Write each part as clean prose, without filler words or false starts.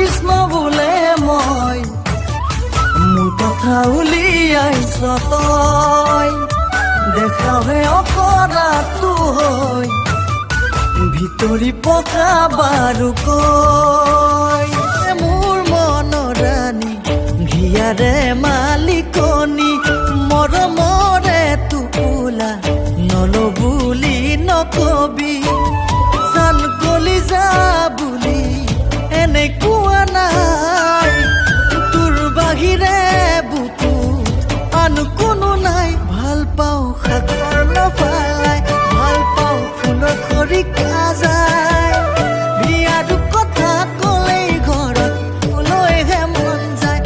কৃষ্ণ বোলে মই মোৰ কথা উলিয়াইছ তই দেখাহে অকৰাটো হৈ ভিতৰি পকা বাৰু কৈ মোৰ মনৰ ৰাণী ঘিয়াৰে মালিকনী মৰমৰে টোপোলা নল বুলি নকবি জান কলিজা বুলি এনে কোৱা নাই তোৰ বাহিৰে বুকু আন কোনো নাই ভাল পাওঁ সাগৰ নপালাই ভাল পাওঁ ফুলৰ খৰিকা যায় বিয়াৰ কথা ক'লেই ঘৰত ক'লৈহে মন যায়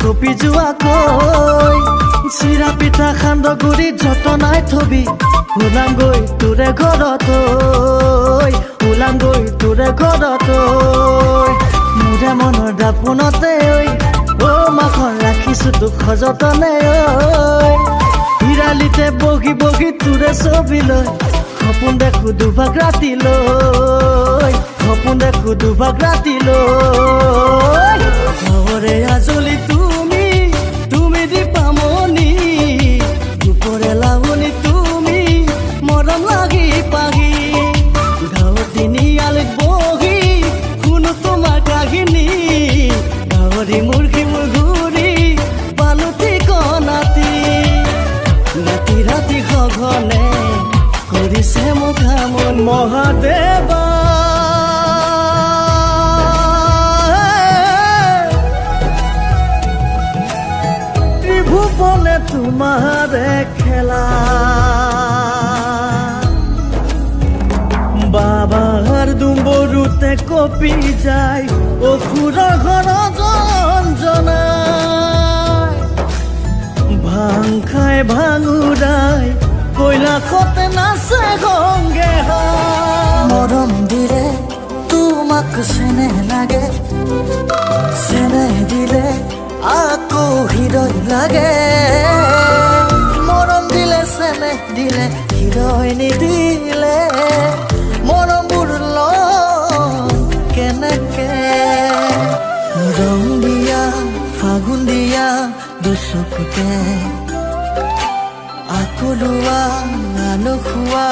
কপি যোৱাকৈ চিৰা পিঠা সান্দহ গুৰি যতনাই থবি ওলামগৈ তোৰে ঘৰত ওলামগৈ তোৰে ঘৰত মোৰে মনৰ দাপোনতে মাখন ৰাখিছো তোক সযতনে হিৰালিতে বহি বহি তোৰে ছবি লৈ সপোন দেখো দুভাগ ৰাতিলৈ সপোন দেখো দুভাগ ৰাতিলৈ ঘৰে আজলি তুমি দীপামণি দুপৰে লাৱনি তুমি মৰম লাগি পাহি গাঁৱৰ তিনিআলিত বহি শুনো তোমাৰ কাহিনী গাঁৱৰী মুৰ্গী মুৰ্গুৰি পালো ঠিকনাতি ৰাতি ৰাতি সঘনে কৰিছে মোক আমন মহাদেৱা ত্ৰিভুবনে তোমাৰে খেলা বাবাৰ দুম্বৰুতে কপি যায় অসুৰা ঘৰ জঞ্জনায় ভাং খায় ভাঙুৰায় কৈলাসতে নাচে গংগে মৰম দিলে তোমাক চেনেহ লাগে চেনেহ দিলে আকৌ হৃদয় লাগে মৰম দিলে চেনেহ দিলে হৃদয় নিদিলে মৰমবোৰ কেনেকে ৰং দিয়া ফাগুন দিয়া দুচকুতে আকলোৱা আনখোৱা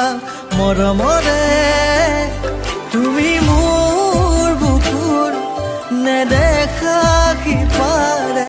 মৰমৰে